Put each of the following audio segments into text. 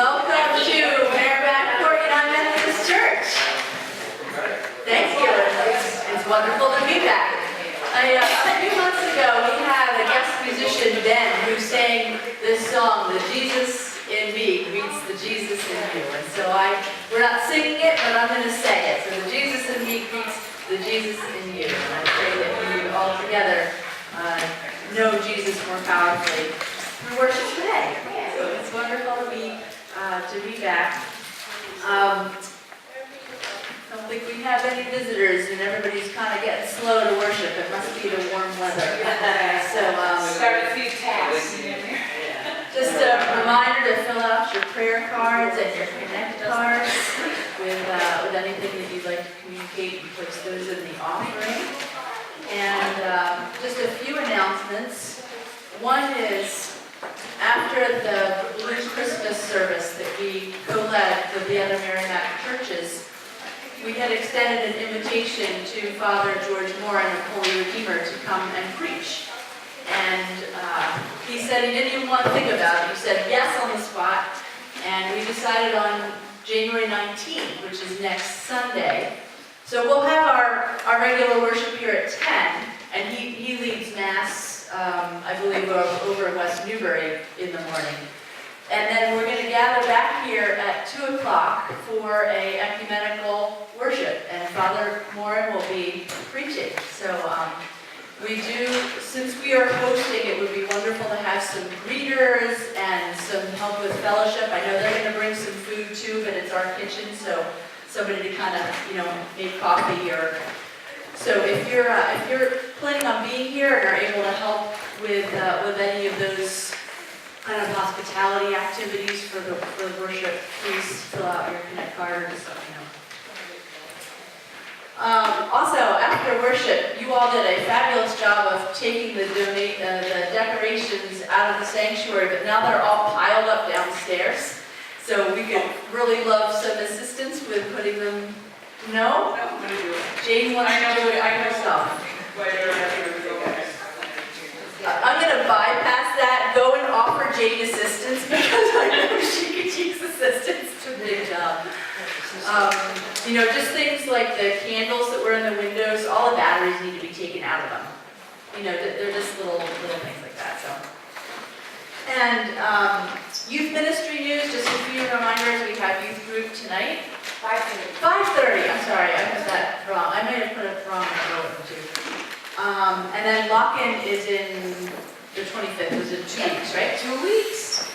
Welcome to Merrimack Court United Methodist Church. Thank you. It's wonderful to be back. A few months ago, we had a guest musician, Ben, who sang this song, "The Jesus in Me Greets the Jesus in You." And so we're not singing it, but I'm going to say it. So the Jesus in me greets the Jesus in you. And I pray that we all together know Jesus more powerfully through worship today. So it's wonderful to be back. I don't think we have any visitors, and everybody's kind of getting slow to worship. It must be the warm weather. So start a few tasks. Just a reminder to fill out your prayer cards and your connect cards with anything that you'd like to communicate, and place those in the offering. And just a few announcements. One is, after the Blue Christmas service that we co-led with the other Merrimack churches, we had extended an invitation to Father George Moran of Holy Redeemer to come and preach. And he said he didn't even want to think about it. He said yes on the spot. And we decided on January 19th, which is next Sunday. So we'll have our regular worship here at 10, and he leads Mass, I believe, over in West Newbury in the morning. And then we're going to gather back here at 2 o'clock for a ecumenical worship, and Father Moran will be preaching. So since we are hosting, it would be wonderful to have some greeters and some help with fellowship. I know they're going to bring some food too, but it's our kitchen, so somebody to kind of, make coffee or. So if you're planning on being here and are able to help with any of those kind of hospitality activities for the worship, please fill out your connect card or just let me know. Also, after worship, you all did a fabulous job of taking the decorations out of the sanctuary, but now they're all piled up downstairs. So we could really love some assistance with putting them. No? No, I'm going to do it. Jane wants to do it herself. I'm going to bypass that, go and offer Jane assistance because I know she could use assistance to the big job. Just things like the candles that were in the windows, all the batteries need to be taken out of them. They're just little things like that. So. And youth ministry news, just a few reminders. We have youth group tonight. 5:30. I'm sorry, I got that wrong. I may have put it wrong in the bulletin too. And then lock-in is in the 25th. Is it 2 weeks, right? 2 weeks.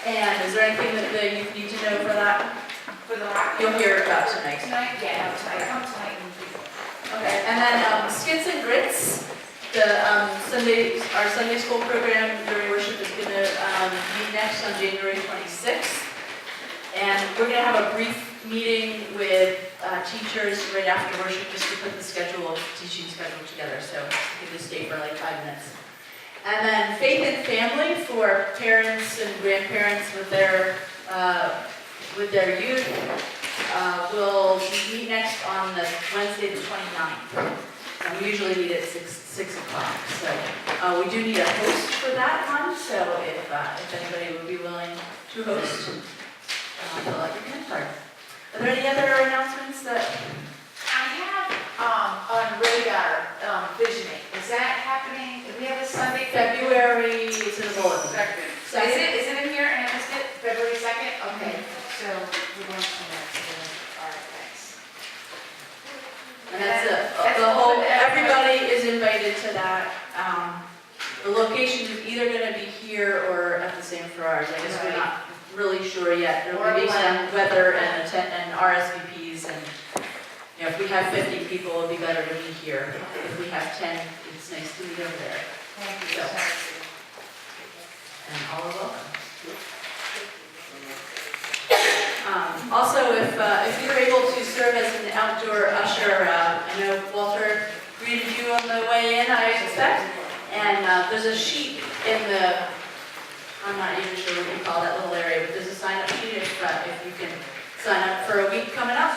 And is there anything that you need to know for that? For the lock-in? You'll hear about tonight. Tonight? Yeah, tonight. Come tonight. Okay. And then Skits and Grits. Our Sunday school program during worship is going to meet next on January 26th. And we're going to have a brief meeting with teachers right after worship just to put the teaching schedule together. So you can just stay for like 5 minutes. And then Faith and Family for parents and grandparents with their youth will meet next on the Wednesday the 29th. And we usually meet at 6 o'clock. So we do need a host for that one. So if anybody would be willing to host, fill out your connect card. Are there any other announcements that? I have on radar visioning. Is that happening? Do we have a Sunday? February, it's in the bulletin. Second. Is it in here and I missed it? February 2nd? Okay. So we're going to that. All right, thanks. And everybody is invited to that. The location is either going to be here or at the St. Ferrars. I guess we're not really sure yet. There will be some weather and RSVPs, and if we have 50 people, it would be better to meet here. If we have 10, it's nice to meet over there. Thank you. So, and all are welcome. Also, if you're able to serve as an outdoor usher, I know Walter greeted you on the way in, I expect, and there's a sheet in the, I'm not even sure what you call that little area, but there's a sign-up sheet if you can sign up for a week coming up.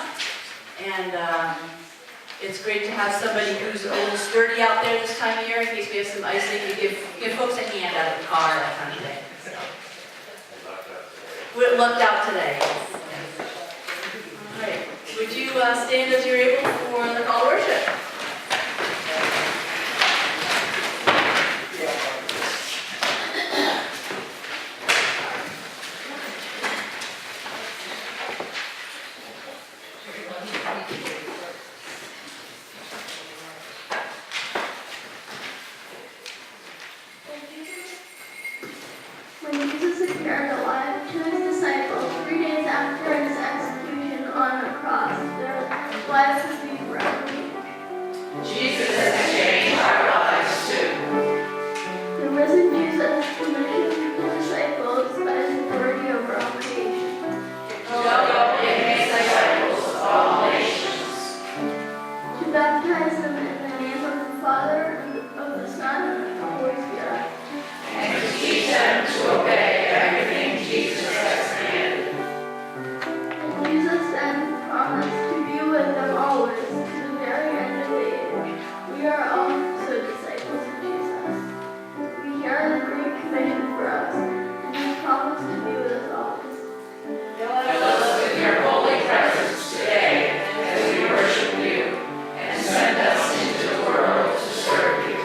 And it's great to have somebody who's a little sturdy out there this time of year in case we have some icing. You give folks a hand out of the car, that kind of thing. So. it lucked out today. All right, would you stand as you're able for the call to worship? When Jesus appeared alive to his disciples 3 days after his execution on a cross, their lives would be forever changed. Jesus has changed our lives too. The risen Jesus commissioned the disciples by his authority over all creation. Go and make disciples of all nations. To baptize them in the name of the Father, and of the Son, and of the Holy Spirit. And to teach them to obey everything Jesus has commanded. And Jesus then promised to be with them always, to the very end of the age. We are also disciples of Jesus. We hear the great commission for us, and he promised to be with us always. Fill us with your holy presence today as we worship you, and send us into the world to serve you.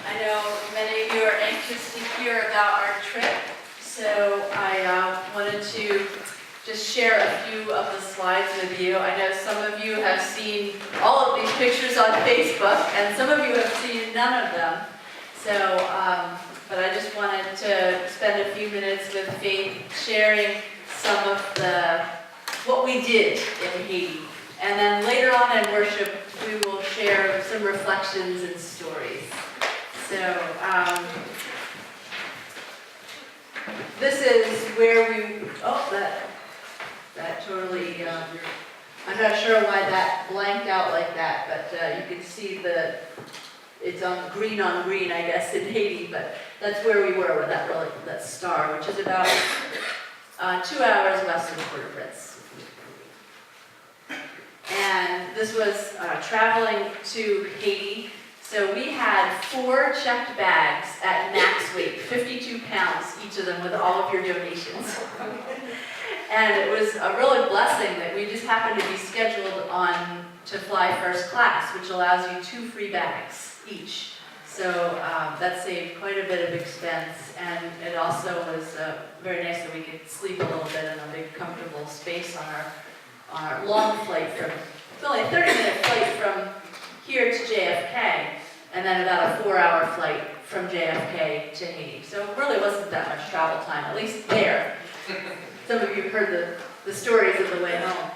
I know many of you are anxious to hear about our trip, so I wanted to just share a few of the slides with you. I know some of you have seen all of these pictures on Facebook, and some of you have seen none of them. So, but I just wanted to spend a few minutes with Faith sharing some of the what we did in Haiti. And then later on in worship, we will share some reflections and stories. So, this is where we, that totally, I'm not sure why that blanked out like that, but you can see it's on green, I guess, in Haiti, but that's where we were with that star, which is about 2 hours west of Port-au-Prince. And this was traveling to Haiti. So we had 4 checked bags at max weight, 52 pounds, each of them with all of your donations. And it was a real blessing that we just happened to be scheduled on to fly first class, which allows you 2 free bags each. So that saved quite a bit of expense, and it also was very nice that we could sleep a little bit in a big comfortable space on our long flight it's only a 30-minute flight from here to JFK, and then about a 4-hour flight from JFK to Haiti. So it really wasn't that much travel time, at least there. Some of you have heard the stories of the way home.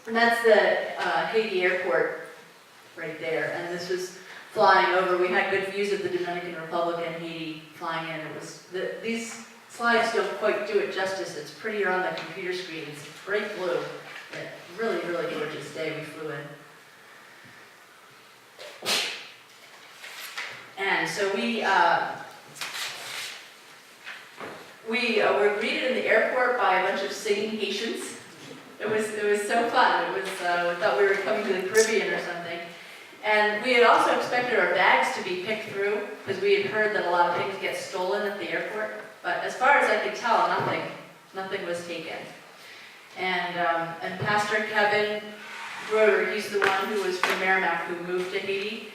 And that's the Haiti airport right there. And this was flying over. We had good views of the Dominican Republic and Haiti flying in. It was these slides don't quite do it justice. It's prettier on the computer screen. It's bright blue. Really, really gorgeous day we flew in. And so we were greeted in the airport by a bunch of singing Haitians. It was so fun. We thought we were coming to the Caribbean or something. And we had also expected our bags to be picked through, because we had heard that a lot of things get stolen at the airport. But as far as I could tell, nothing was taken. And Pastor Kevin Broder, he's the one who was from Merrimack who moved to Haiti.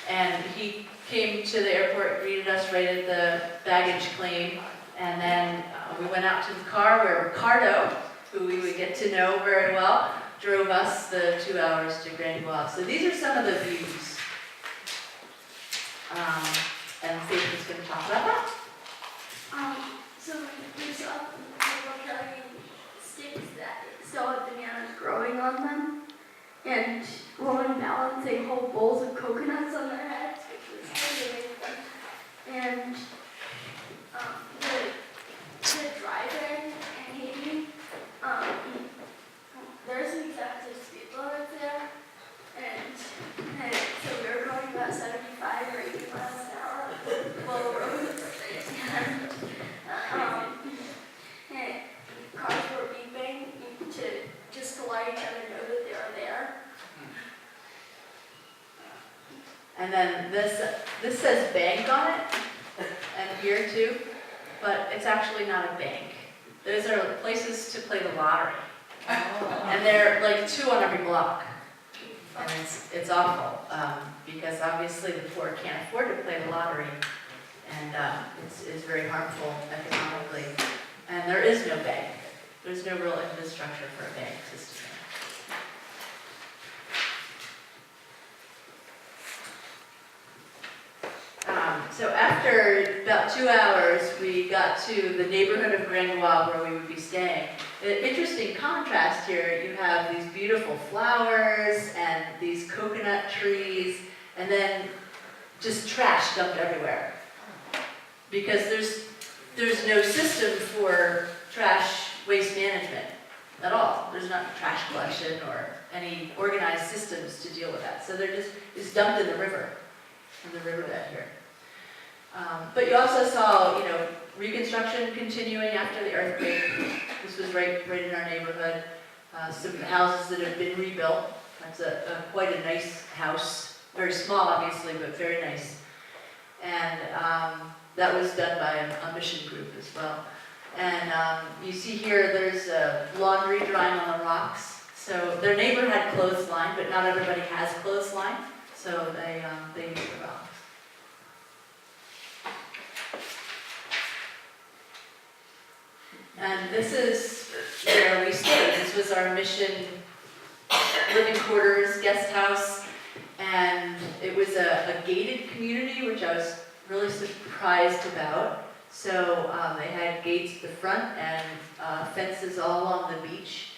And he came to the airport, greeted us right at the baggage claim. And then we went out to the car where Ricardo, who we would get to know very well, drove us the 2 hours to Grand Guave. So these are some of the views. And Faith is going to talk about that. So we saw people carrying sticks that still have bananas growing on them, and women balancing whole bowls of coconuts on their heads, which was really amazing. And the drive-in in Haiti, there's an exactive speed limit there, and so we were going about 75 or 80 miles an hour on the low roads, and cars were beeping to let each other know that they were there. And then this says bank on it, and here too, but it's actually not a bank. Those are places to play the lottery. And they're like 2 on every block. And it's awful, because obviously the poor can't afford to play the lottery, and it's very harmful economically. And there is no bank. There's no real infrastructure for a bank system. So after about 2 hours, we got to the neighborhood of Grand Guave where we would be staying. An interesting contrast here, you have these beautiful flowers and these coconut trees, and then just trash dumped everywhere. Because there's no system for trash waste management at all. There's not trash collection or any organized systems to deal with that. So they're just dumped in the river, in the riverbed here. But you also saw, reconstruction continuing after the earthquake. This was right in our neighborhood. Some houses that have been rebuilt. That's quite a nice house. Very small, obviously, but very nice. And that was done by a mission group as well. And you see here, there's laundry drying on the rocks. So their neighbor had clothesline, but not everybody has clothesline. So they use the rocks. And this is where we stayed. This was our mission living quarters, guest house, and it was a gated community, which I was really surprised about. So they had gates at the front and fences all along the beach.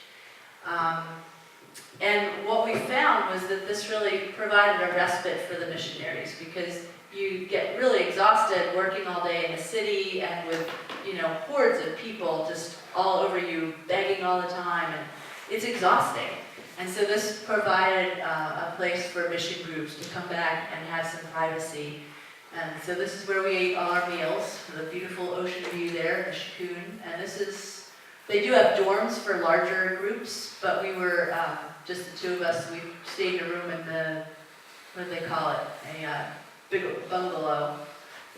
And what we found was that this really provided a respite for the missionaries, because you get really exhausted working all day in the city and with, hordes of people just all over you, begging all the time, and it's exhausting. And so this provided a place for mission groups to come back and have some privacy. And so this is where we ate all our meals, the beautiful ocean view there, the Shikun. And they do have dorms for larger groups, but we were just the two of us. We stayed in a room in what do they call it? A big bungalow.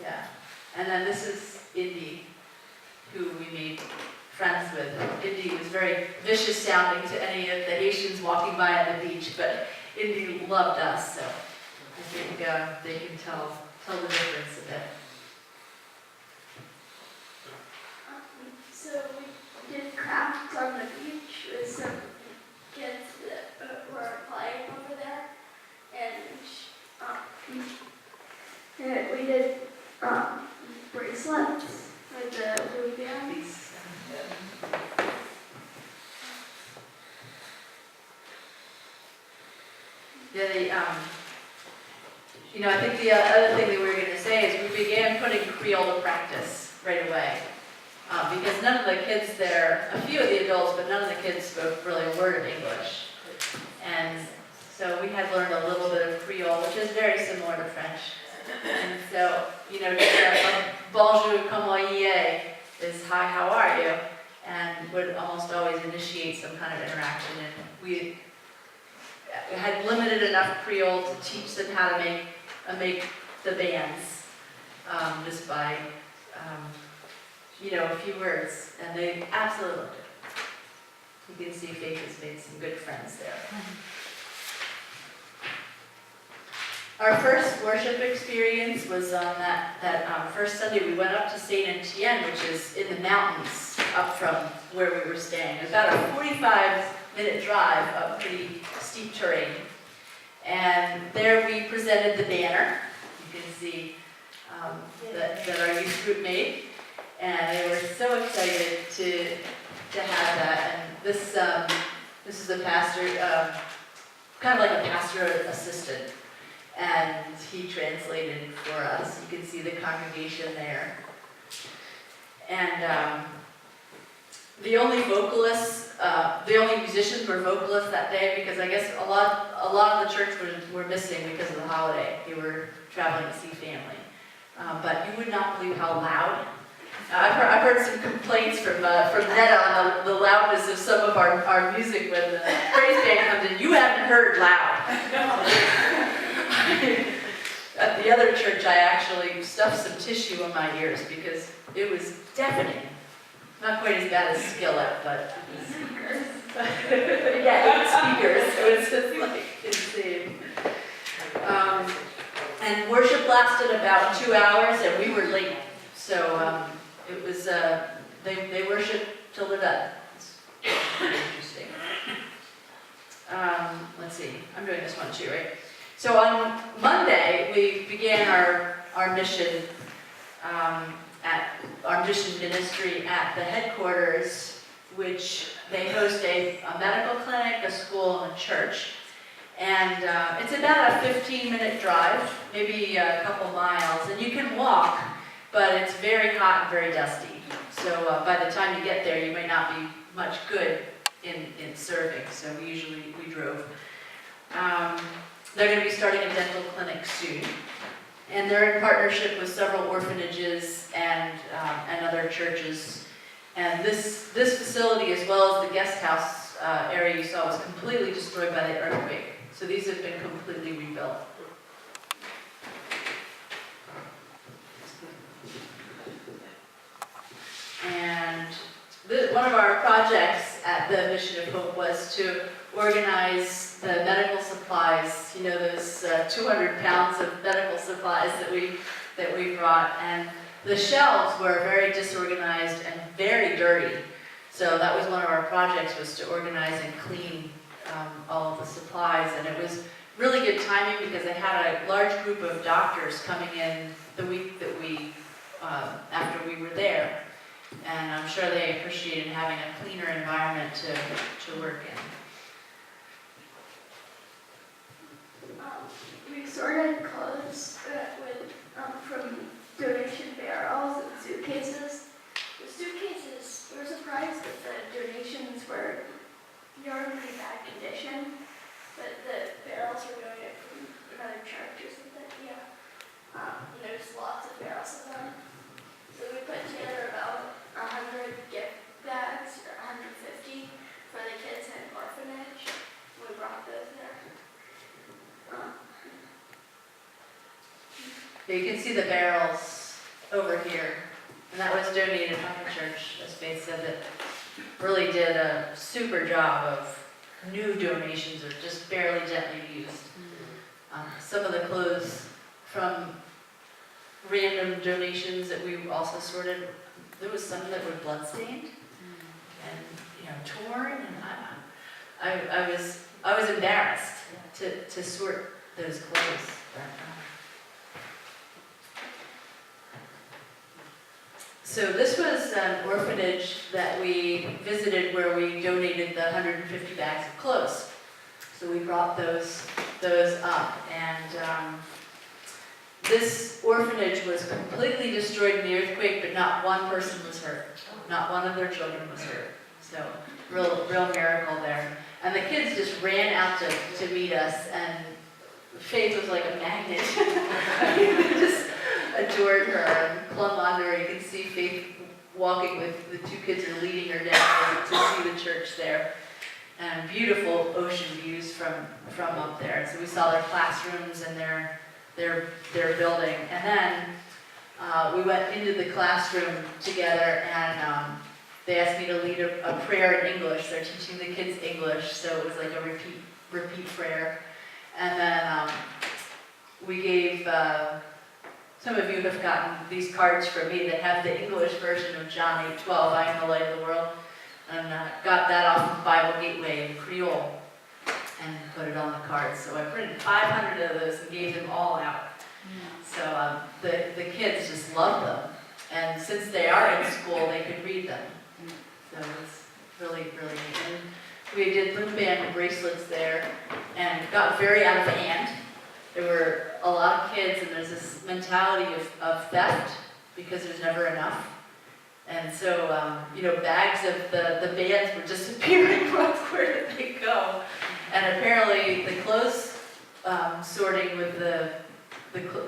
Yeah. And then this is Indy, who we made friends with. Indy was very vicious sounding to any of the Haitians walking by on the beach, but Indy loved us, so I think they can tell the difference a bit. So we did crafts on the beach with some kids that were playing over there, and we did bracelets with the blue bands. Yeah, I think the other thing that we were going to say is we began putting Creole to practice right away. Because none of the kids there, a few of the adults, but none of the kids spoke really a word of English. And so we had learned a little bit of Creole, which is very similar to French. And so, bonjour, comment allez is hi, how are you? And would almost always initiate some kind of interaction. And we had limited enough Creole to teach them how to make the bands, just by a few words, and they absolutely loved it. You can see Faith has made some good friends there. Our first worship experience was on that first Sunday. We went up to Saint Etienne, which is in the mountains up from where we were staying. About a 45-minute drive up pretty steep terrain. And there we presented the banner. You can see that our youth group made. And they were so excited to have that. And this is a pastor, kind of like a pastor assistant. And he translated for us. You can see the congregation there. And the only musicians were vocalists that day, because I guess a lot of the church were missing because of the holiday. They were traveling to see family. But you would not believe how loud. I've heard some complaints from Netta on the loudness of some of our music when the praise band comes in. You haven't heard loud. At the other church, I actually stuffed some tissue in my ears because it was deafening. Not quite as bad as Skillet, but yeah, speakers. So it's just like insane. And worship lasted about 2 hours, and we were late. So it was they worshiped till they're done. It's pretty interesting. Let's see. I'm doing this one too, right? So on Monday, we began our mission at our mission ministry at the headquarters, which they host a medical clinic, a school, and a church. And it's about a 15-minute drive, maybe a couple miles, and you can walk, but it's very hot and very dusty. So by the time you get there, you may not be much good in serving, so we drove. They're going to be starting a dental clinic soon, and they're in partnership with several orphanages and other churches. And this facility, as well as the guest house area you saw, was completely destroyed by the earthquake. So these have been completely rebuilt. And one of our projects at the Mission of Hope was to organize the medical supplies, those 200 pounds of medical supplies that we brought. And the shelves were very disorganized and very dirty. So that was one of our projects, was to organize and clean all of the supplies. And it was really good timing because they had a large group of doctors coming in the week that after we were there. And I'm sure they appreciated having a cleaner environment to work in. bad condition, but the barrels were donated from another church or something, yeah. And there's lots of barrels of them. So we put together about 100 gift bags, or 150, for the kids in an orphanage. We brought those there. You can see the barrels over here, and that was donated from the church, as Faith said, that really did a super job of new donations or just barely gently used. Some of the clothes from random donations that we also sorted, there was some that were bloodstained and torn, and I was embarrassed to sort those clothes. So this was an orphanage that we visited where we donated the 150 bags of clothes. So we brought those up, and this orphanage was completely destroyed in the earthquake, but not one person was hurt. Not one of their children was hurt. So real miracle there. And the kids just ran out to meet us, and Faith was like a magnet. Just adored her and clung on to her. You can see Faith walking with the two kids and leading her down to see the church there. And beautiful ocean views from up there. And so we saw their classrooms and their building. And then we went into the classroom together, and they asked me to lead a prayer in English. They're teaching the kids English, so it was like a repeat prayer. And then we gave, some of you have gotten these cards from me that have the English version of John 8:12, I am the light of the world, and got that off of Bible Gateway in Creole and put it on the cards. So I printed 500 of those and gave them all out. So the kids just love them, and since they are in school, they could read them. So it's really neat. And we did limb band bracelets there, and got very out of hand. There were a lot of kids, and there's this mentality of theft because there's never enough. And so, bags of the bands were disappearing. Where did they go? And apparently the clothes sorting with the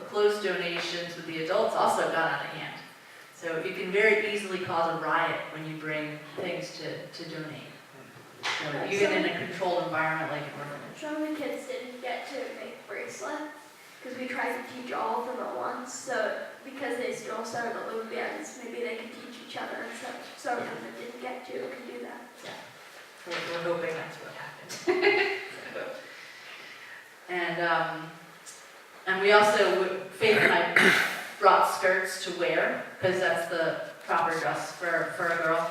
clothes donations with the adults also got out of hand. So you can very easily cause a riot when you bring things to donate. So even in a controlled environment like an orphanage. Some of the kids didn't get to make bracelets because we tried to teach all of them at once. So because they still started the loop bands, maybe they could teach each other and stuff. Some of them that didn't get to can do that. We're hoping that's what happened. And we also, Faith and I brought skirts to wear, because that's the proper dress for a girl.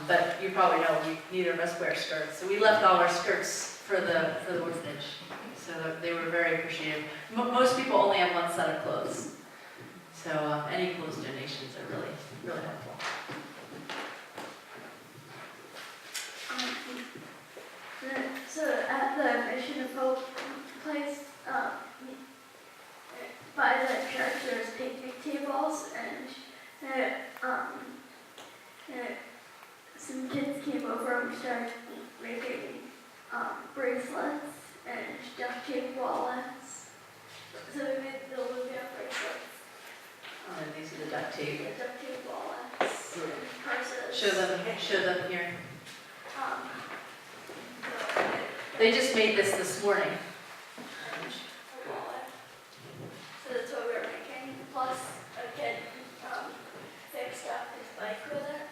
But you probably know neither of us wear skirts. So we left all our skirts for the orphanage. So they were very appreciative. Most people only have one set of clothes. So any clothes donations are really helpful. So at the Mission of Hope place, by the church, there's picnic tables, and some kids came over and we started making bracelets and duct tape wallets. So we made the Olivia bracelets, And these are the duct tape. the duct tape wallets, and purses. Show them here. So They just made this morning. a wallet. So that's what we were making. Plus, a kid fixed up his bike with it.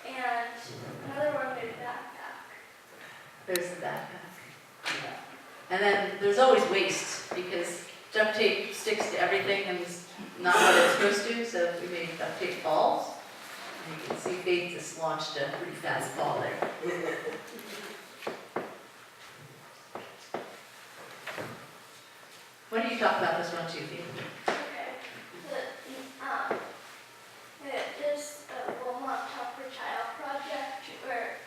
And another one made a backpack. There's the backpack. And then there's always waste, because duct tape sticks to everything and it's not what it's supposed to, so we made duct tape balls. And you can see Faith just launched a pretty fast ball there. Why don't you talk about this one too, Faith? Okay. There's a One Laptop per Child project where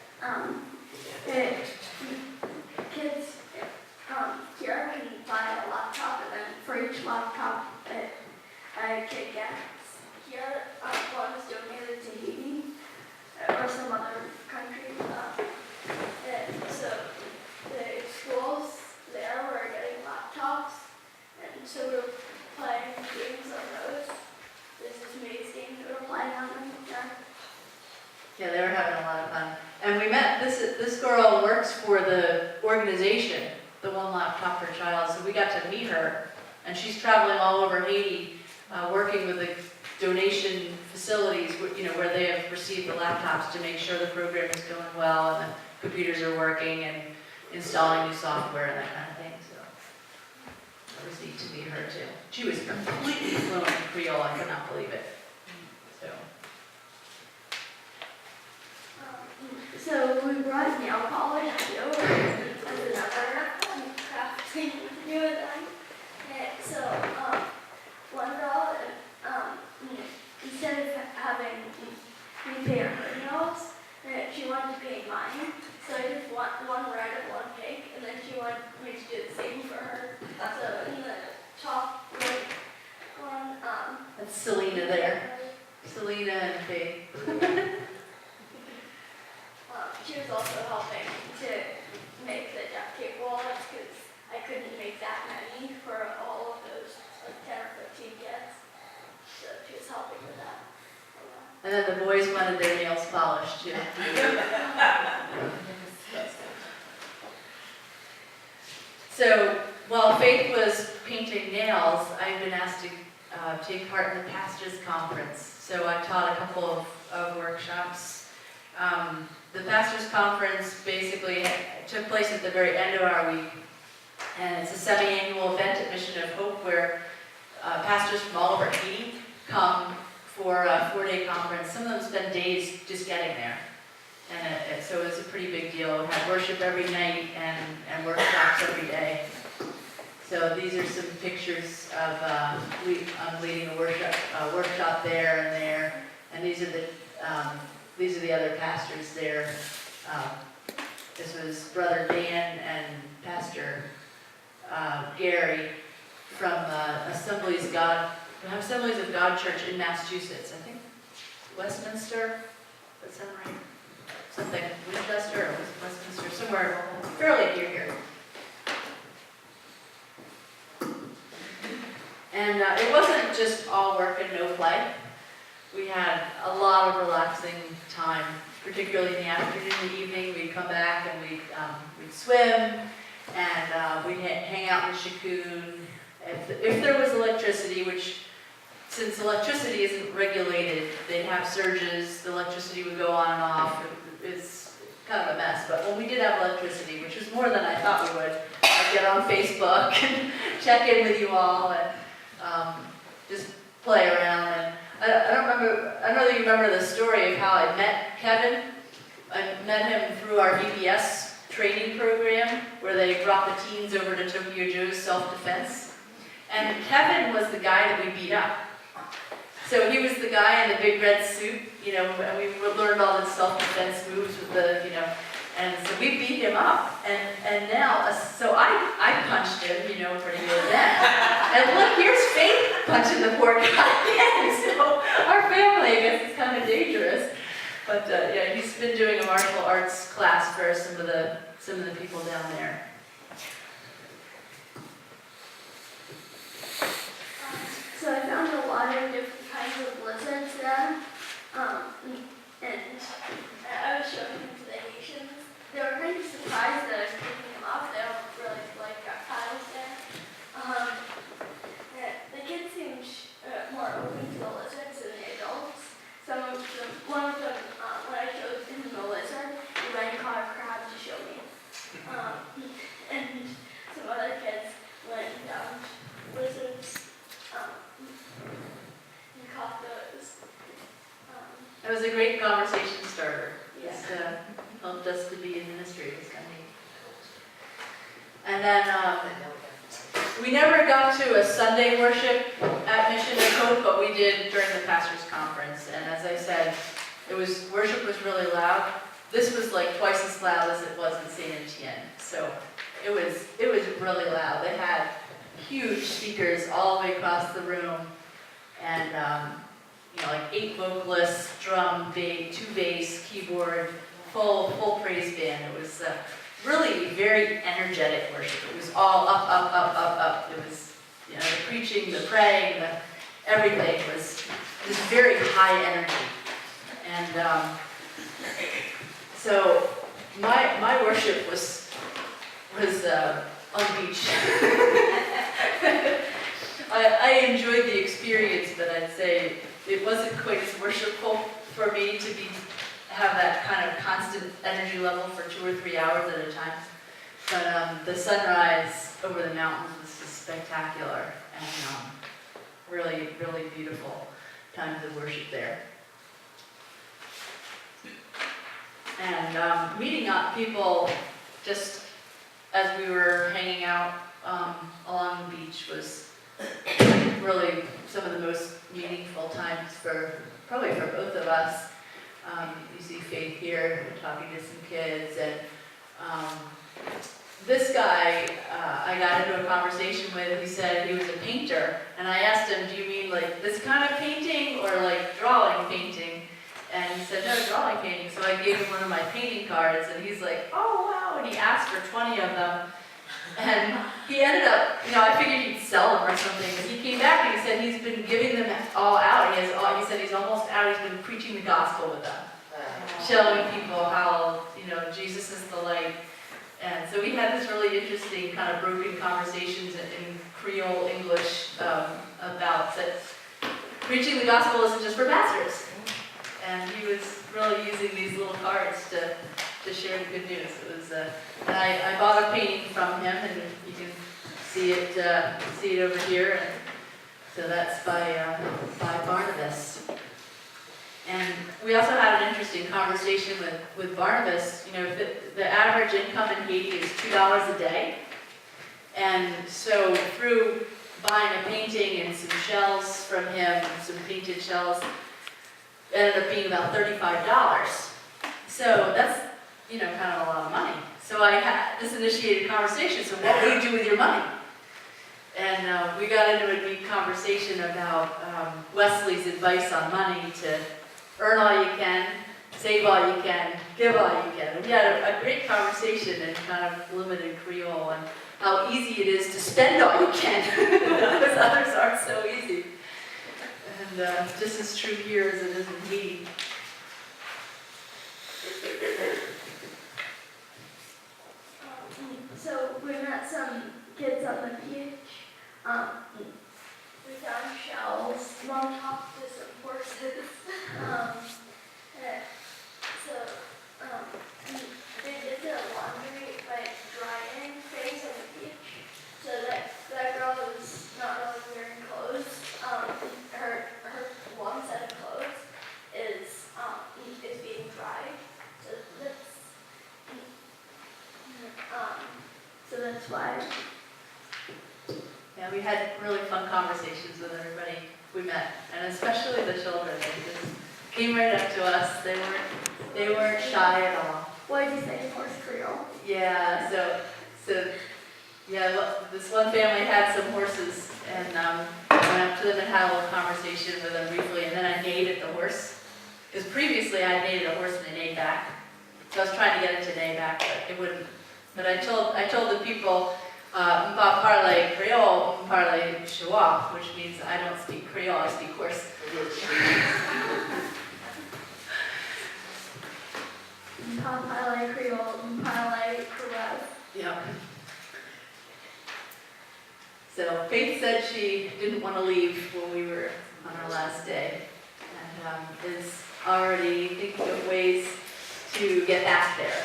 kids here can buy a laptop, and then for each laptop a kid gets. Here, one was donated to Haiti or some other country. So organization, the One Laptop per Child. So we got to meet her, and she's traveling all over Haiti, working with the donation facilities, where they have received the laptops to make sure the program is going well and the computers are working and installing new software and that kind of thing. So it was neat to meet her too. She was completely fluent in Creole. I could not believe it. So. So we brought nail polish too, as another craft thing to do with them. And so one girl, instead of having me paint her nails, she wanted to paint mine. So I did one red and one pink, and then she wanted me to do the same for her. So in the top right one, That's Selena there. Selena and Faye. She was also helping to make the duct tape wallets because I couldn't make that many for all of those like 10 or 15 kids. So she was helping with that. And then the boys wanted their nails polished too. So while Faith was painting nails, I've been asked to take part in the Pastors Conference. So I taught a couple of workshops. The Pastors Conference basically took place at the very end of our week. And it's a semi-annual event at Mission of Hope where pastors from all over Haiti come for a 4-day conference. Some of them spend days just getting there. And so it was a pretty big deal. We had worship every night and workshops every day. So these are some pictures of I'm leading a workshop there and there. And these are the other pastors there. This was Brother Dan and Pastor Gary from Assemblies of God Church in Massachusetts. I think Westminster. Does that sound right? Something Winchester or Westminster, somewhere fairly near here. And it wasn't just all work and no play. We had a lot of relaxing time, particularly in the afternoon and the evening. We'd come back and we'd swim and we'd hang out in Shikun. If there was electricity, which since electricity isn't regulated, they'd have surges, the electricity would go on and off. It's kind of a mess, but when we did have electricity, which was more than I thought we would, I'd get on Facebook and check in with you all and just play around. And I don't know that you remember the story of how I met Kevin. I met him through our VBS training program where they brought the teens over to Tokyo Joe's self-defense. And Kevin was the guy that we beat up. So he was the guy in the big red suit, and we learned all the self-defense moves with and so we beat him up. And now, so I punched him, pretty good then. And look, here's Faith punching the poor guy again. So our family, I guess, is kind of dangerous. But yeah, he's been doing a martial arts class for some of the people down there. So I found a lot of different kinds of lizards then, and I was showing them to the Haitians. They were kind of surprised that I was picking them up. They don't really like reptiles there. The kids seemed more open to the lizards than the adults. One of them, when I showed him the lizard, he went and caught a crab to show me. And some other kids went and found lizards. And caught those. It was a great conversation starter. Yeah. It's helped us to be in ministry. It was kind of neat. And then we never got to a Sunday worship at Mission of Hope, but we did during the pastors' conference. And as I said, worship was really loud. This was like twice as loud as it was in Saint Etienne. So it was really loud. They had huge speakers all the way across the room, and like 8 vocalists, drum, bass, 2 bass, keyboard, full praise band. It was really very energetic worship. It was all up, up, up, up, up. It was the preaching, the praying, everything was very high energy. And so my worship was on the beach. I enjoyed the experience, but I'd say it wasn't quite as worshipful for me to have that kind of constant energy level for 2 or 3 hours at a time. But the sunrise over the mountains was just spectacular and really, really beautiful times of worship there. And meeting up people just as we were hanging out along the beach was really some of the most meaningful times probably for both of us. You see Faith here talking to some kids, and this guy I got into a conversation with. He said he was a painter, and I asked him, do you mean like this kind of painting or like drawing painting? And he said, no, drawing painting. So I gave him one of my painting cards, and he's like, oh wow, and he asked for 20 of them. And he ended up, I figured he'd sell them or something. But he came back and he said he's been giving them all out. He said he's almost out. He's been preaching the gospel with them, showing people how, Jesus is the light. And so we had this really interesting kind of broken conversations in Creole English about that preaching the gospel isn't just for pastors. And he was really using these little cards to share the good news. It was, and I bought a painting from him, and you can see it over here. And so that's by Barnabas. And we also had an interesting conversation with Barnabas. The average income in Haiti is $2 a day. And so through buying a painting and some shells from him, some painted shells, it ended up being about $35. So that's, kind of a lot of money. So I had this initiated conversation. So what do you do with your money? And we got into a deep conversation about Wesley's advice on money: to earn all you can, save all you can, give all you can. We had a great conversation in kind of limited Creole and how easy it is to spend all you can, because others aren't so easy. And just as true here as it is in Haiti. So we met some kids on the beach. We found shells. Mom talked to some horses. They did their laundry by drying things on the beach. So that girl was not really wearing clothes. Her one set of clothes is being dried. So that's why. Yeah, we had really fun conversations with everybody we met, and especially the children. They just came right up to us. They weren't shy at all. What did you say, horse Creole? Yeah, so this one family had some horses, and I went up to them and had a little conversation with them briefly, and then I neighed at the horse. Because previously I neighed at a horse and it neighed back. So I was trying to get it to neigh back, but it wouldn't. But I told the people, "M'pa parle Creole, m'parle Choua," which means I don't speak Creole, I speak horse. Parle Creole, parle Creole. Yeah. So Faith said she didn't want to leave when we were on our last day, and is already thinking of ways to get back there.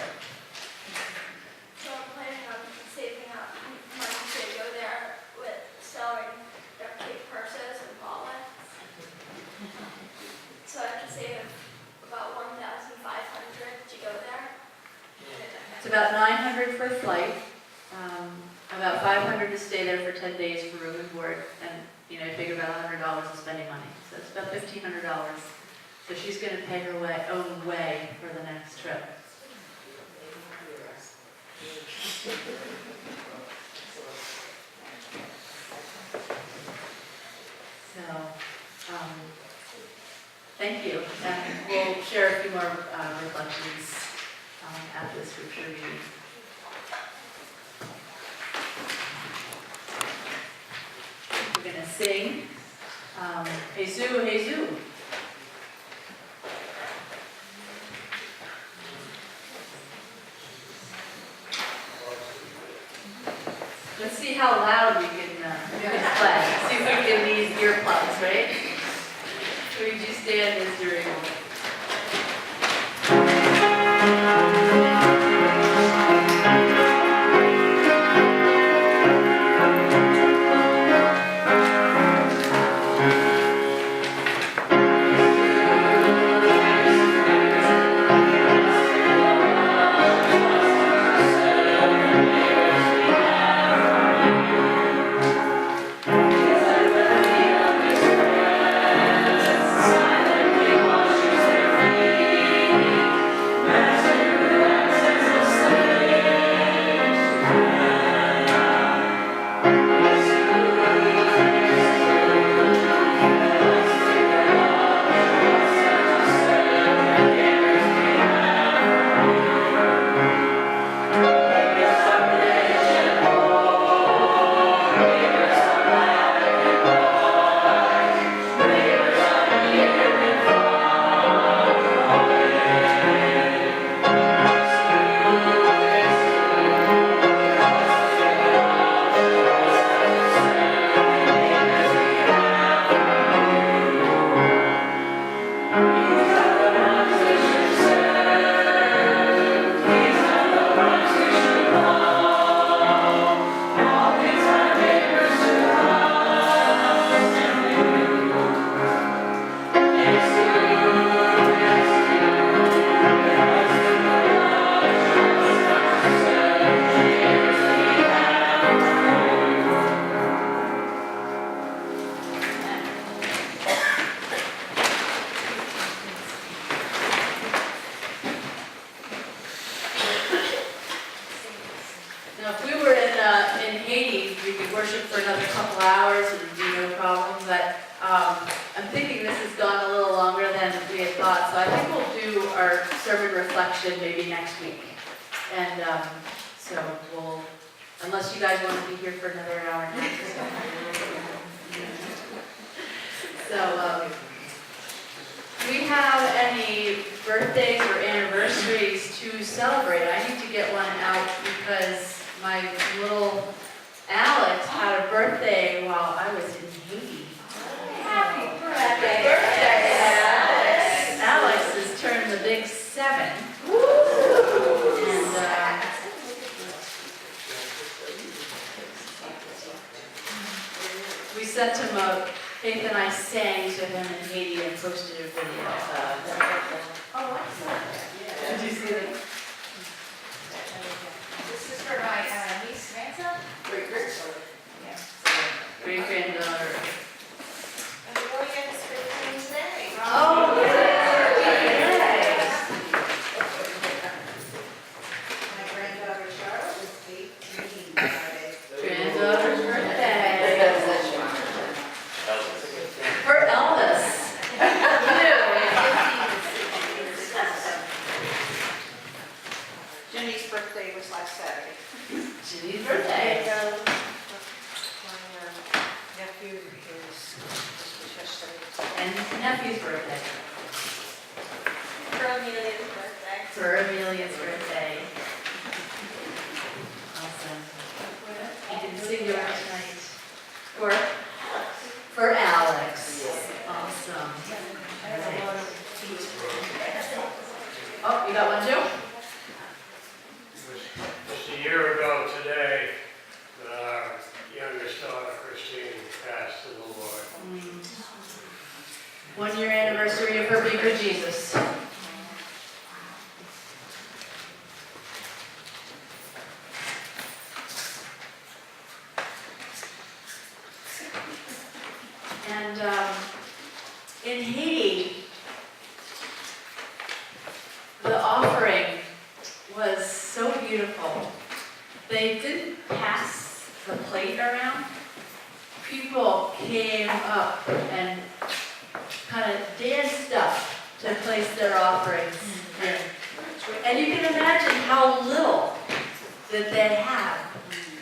So I'm planning on saving up money to go there with selling duct tape purses and wallets. So I have to save about $1,500 to go there. It's about $900 for a flight, about $500 to stay there for 10 days for room and board, and I figure about $100 of spending money. So it's about $1,500. So she's going to pay her own way for the next trip. So, thank you, and we'll share a few more reflections after the scripture reading. We're going to sing Jesus, Jesus. how loud we can play. See if we can use earplugs, right? So we just stand as during. Now, if we were in Haiti, we could worship for another couple hours and it'd be no problem, but I'm thinking this has gone a little longer than we had thought, so I think we'll do our sermon reflection maybe next week. And so we'll, unless you guys want to be here for another hour and a half. So, do we have any birthdays or anniversaries to celebrate? I need to get one out because my little Alex had a birthday while I was in Haiti. Happy Happy birthday, Alex. Alex has turned the big 7. And we sent him Faith and I sang to him in Haiti and posted a video. Oh, excellent. Did you see that? This is for my niece Samantha. Great granddaughter. Oh, Oh, my granddaughter Charlotte was 18 Friday. granddaughter's birthday. For Elvis. Jenny's birthday was last Saturday. Ginny's birthday. My nephew is yesterday. And nephew's birthday. For Amelia's birthday. For Amelia's birthday. Awesome. You can sing yours tonight. For Alex. Awesome. Oh, you got one too? Just a year ago today, our youngest daughter Christine passed to the Lord. 1 year anniversary of her being with Jesus. And in Haiti, the offering was so beautiful. They didn't pass the plate around. People came up and kind of danced up to place their offerings. And you can imagine how little that they had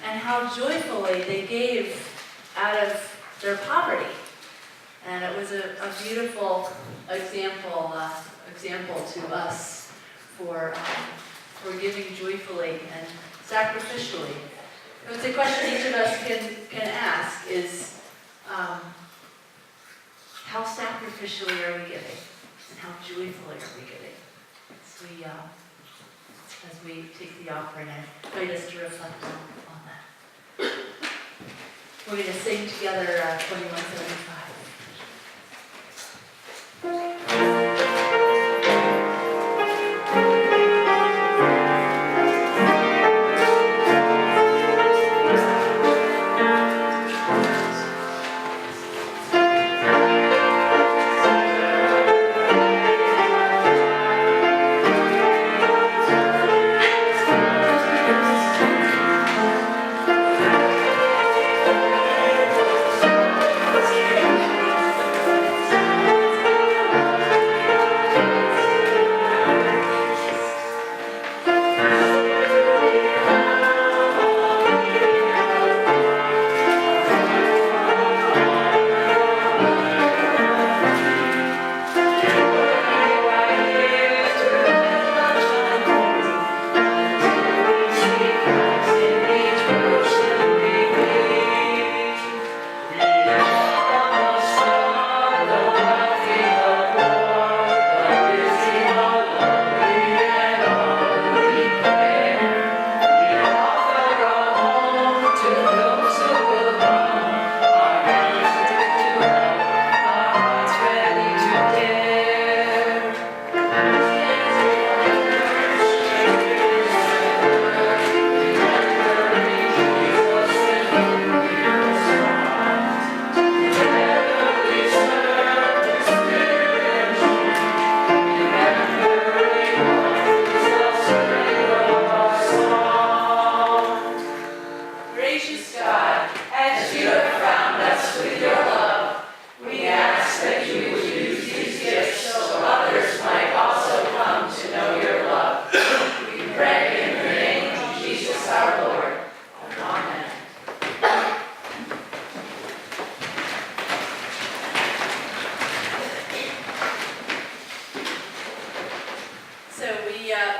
and how joyfully they gave out of their poverty. And it was a beautiful example to us for giving joyfully and sacrificially So it's a question each of us can ask is, how sacrificially are we giving? And how joyfully are we giving? As we take the offering, I invite us to reflect on that. We're going to sing together 2175.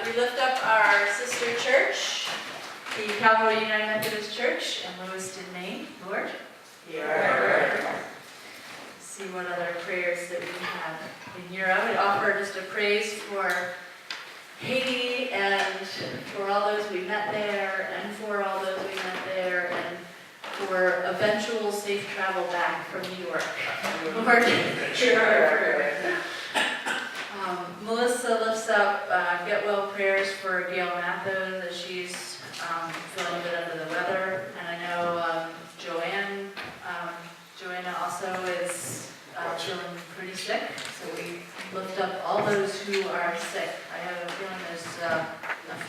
We lift up our sister church, the Calvary United Methodist Church in Lewiston, Maine. Lord, hear our prayer. See what other prayers that we have in here. I would offer just a praise for Haiti and for all those we met there and for all those we met there and for eventual safe travel back from New York. Lord, hear our prayer. Melissa lifts up get well prayers for Gail Mathos as she's feeling a bit under the weather. And I know Joanna also is feeling pretty sick. So we lift up all those who are sick. I have a feeling there's a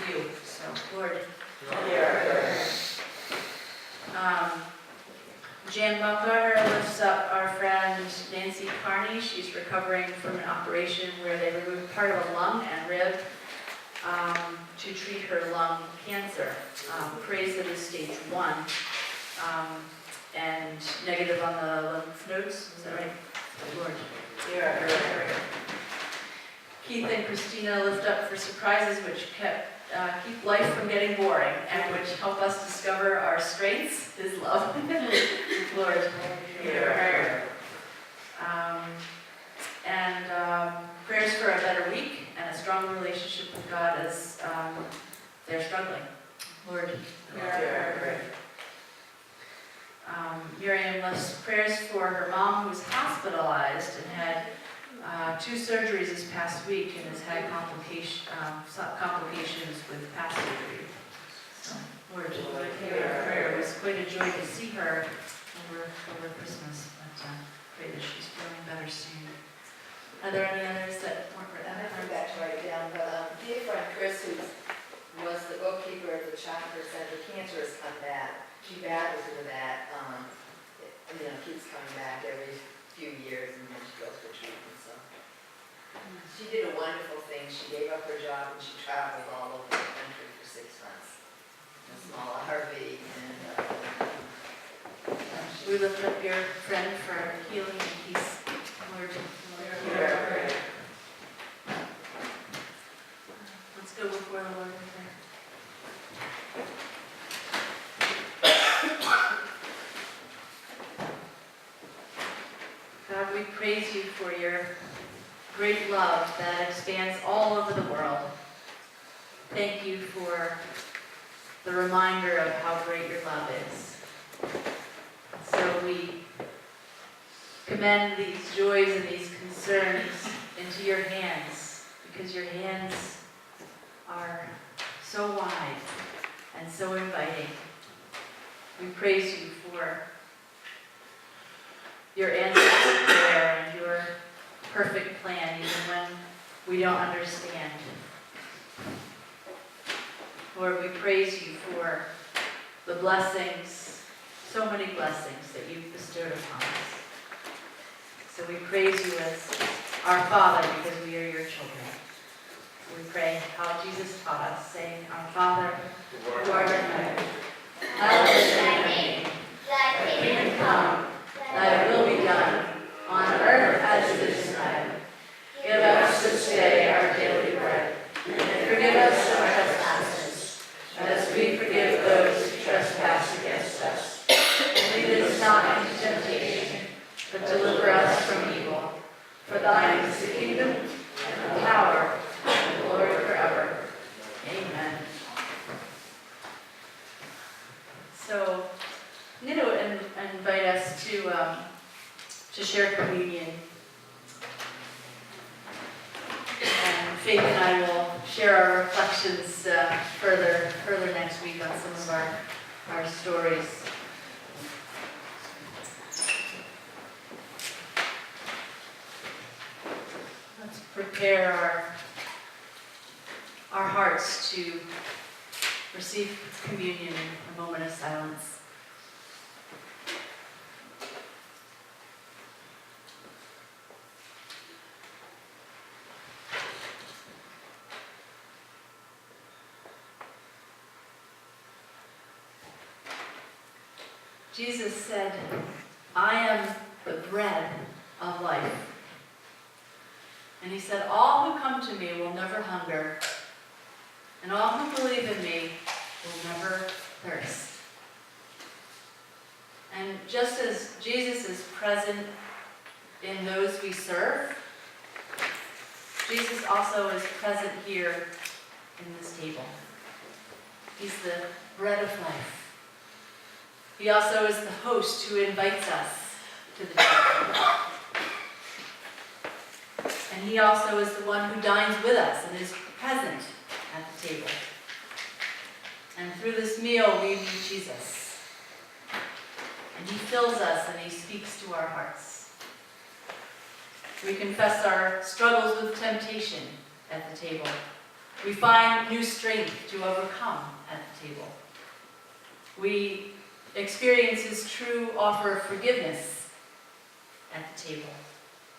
few. So Lord, hear our prayer. Jan Baumgartner lifts up our friend Nancy Carney. She's recovering from an operation where they removed part of a lung and rib to treat her lung cancer. Praise that is stage 1 and negative on the lymph nodes. Is that right? Lord, hear our prayer. Keith and Christina lift up for surprises which keep life from getting boring and which help us discover our strengths, His love. Lord, hear our prayer. Prayers for a better week and a strong relationship with God as they're struggling. Lord, hear our prayer. Miriam lifts prayers for her mom who was hospitalized and had 2 surgeries this past week and has had complications with past surgery. So, Lord, hear our prayer. It was quite a joy to see her over Christmas, but pray that she's feeling better soon. Are there any others that weren't written I down? forgot to write it down, but dear friend Chris, who was the bookkeeper of the Childcare Center, cancer has come back. She battles with that, keeps coming back every few years and then she goes for treatment, so. She did a wonderful thing. She gave up her job and she traveled all over the country for 6 months. In a small RV and, We lift up your friend for healing and peace. Lord, hear our prayer. Let's go before the Lord in prayer. praise you for your great love that expands all over the world. Thank you for the reminder of how great your love is. So we commend these joys and these concerns into your hands, because your hands are so wide and so inviting. We praise you for your answer to prayer and your perfect plan, even when we don't understand. Lord, we praise you for the blessings, so many blessings that you've bestowed upon us. So we praise you as our Father, because we are your children. We pray how Jesus taught us, saying, Our Father, who art in heaven, hallowed be thy name. Thy kingdom come, thy will be done, on earth as it is in heaven. Give us this day our daily bread, and forgive us our trespasses, as we forgive those who trespass against us. And lead us not into temptation, but deliver us from evil. For thine is the kingdom, and the power, and the glory forever. Amen. So, I'm going to invite us to share communion. And Faith and I will share our reflections further next week on some of our stories. Let's prepare our hearts to receive communion in a moment of silence. Jesus said, I am the bread of life. And he said, all who come to me will never hunger, and all who believe in me will never thirst. And just as Jesus is present in those we serve, Jesus also is present here in this table. He's the bread of life. He also is the host who invites us to the table. And he also is the one who dines with us and is present at the table. And through this meal, we meet Jesus. And he fills us and he speaks to our hearts. We confess our struggles with temptation at the table. We find new strength to overcome at the table. We experience his true offer of forgiveness at the table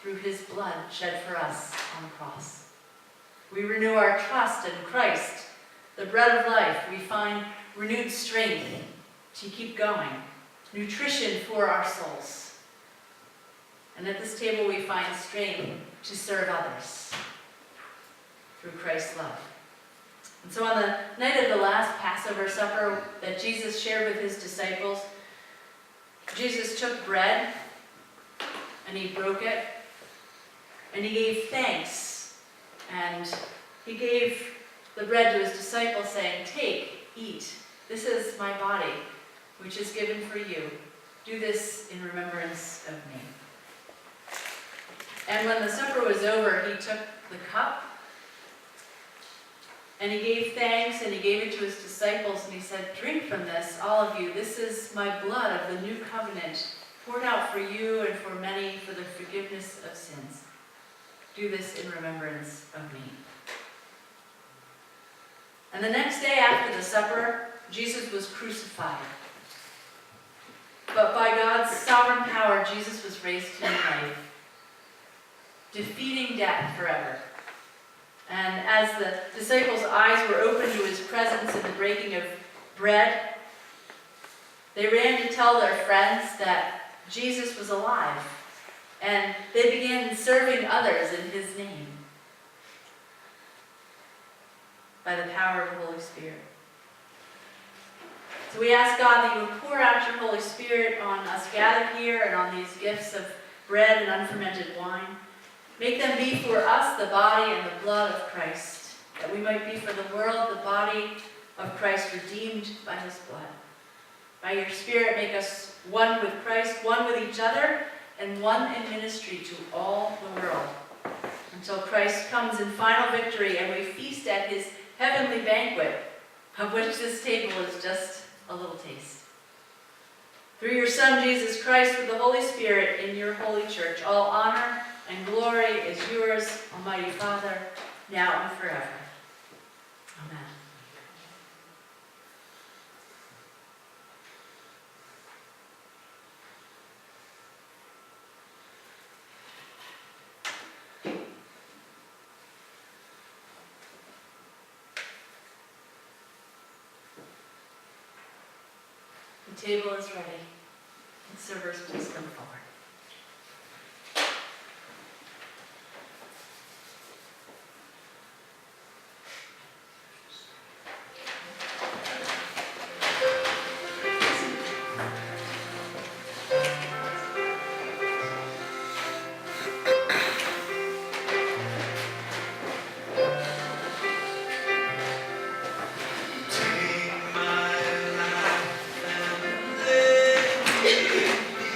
through his blood shed for us on the cross. We renew our trust in Christ, the bread of life. We find renewed strength to keep going, nutrition for our souls. And at this table we find strength to serve others through Christ's love. And so on the night of the last Passover supper that Jesus shared with his disciples, Jesus took bread and he broke it and he gave thanks, and he gave the bread to his disciples saying, take, eat, this is my body which is given for you. Do this in remembrance of me. And when the supper was over, he took the cup and he gave thanks and he gave it to his disciples and he said, drink from this, all of you. This is my blood of the new covenant, poured out for you and for many for the forgiveness of sins. Do this in remembrance of me. And the next day after the supper, Jesus was crucified. But by God's sovereign power, Jesus was raised to new life, defeating death forever. And as the disciples' eyes were opened to his presence in the breaking of bread, they ran to tell their friends that Jesus was alive, and they began serving others in his name by the power of the Holy Spirit. So we ask God that you would pour out your Holy Spirit on us gathered here and on these gifts of bread and unfermented wine. Make them be for us the body and the blood of Christ, that we might be for the world the body of Christ, redeemed by his blood. By your Spirit, make us one with Christ, one with each other, and one in ministry to all the world, until Christ comes in final victory and we feast at his heavenly banquet, of which this table is just a little taste. Through your Son, Jesus Christ, with the Holy Spirit in your holy church, all honor and glory is yours, Almighty Father, now and forever. Amen. The table is ready. The servers, please come forward. Take my life and let me be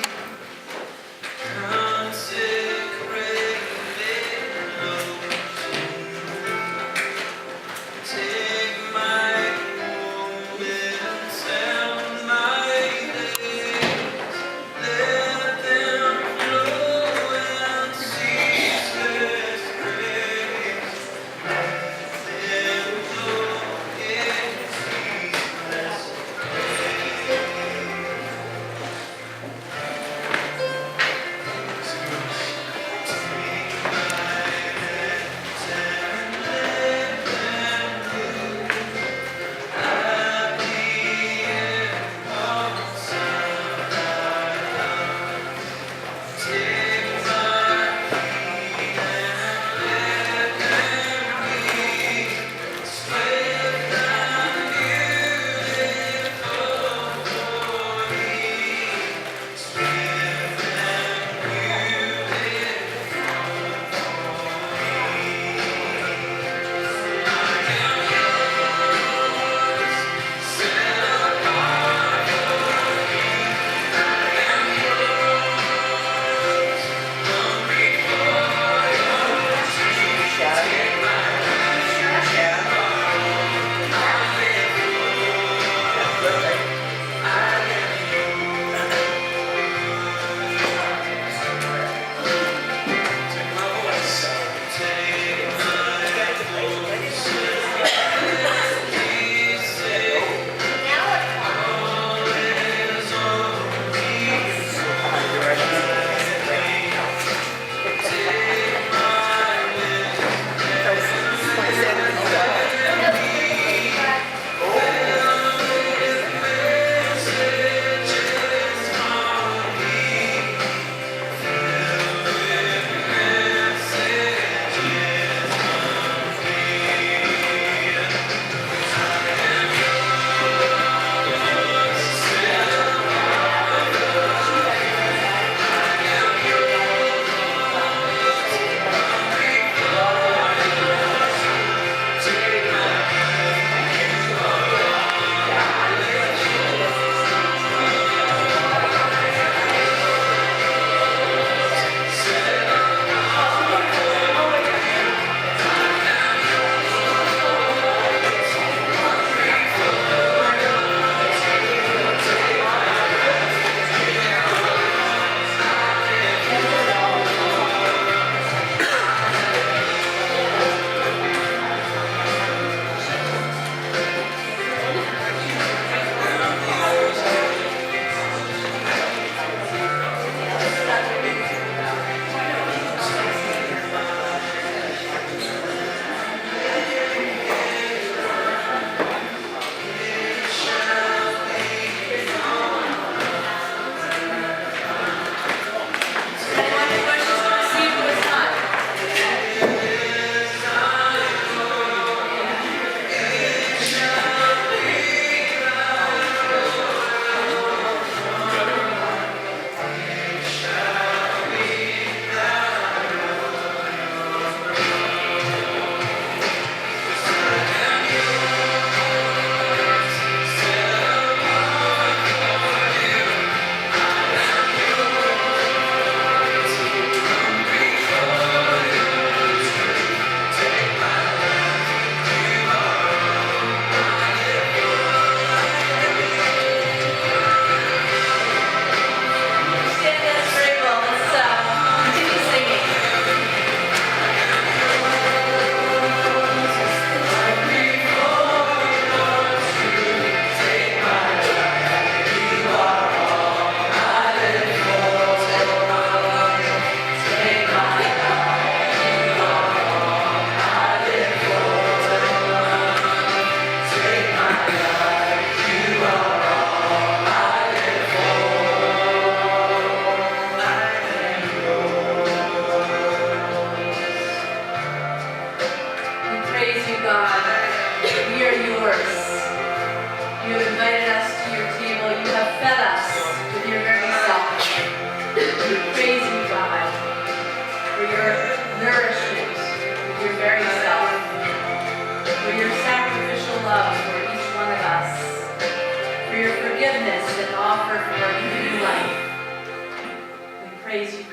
ways you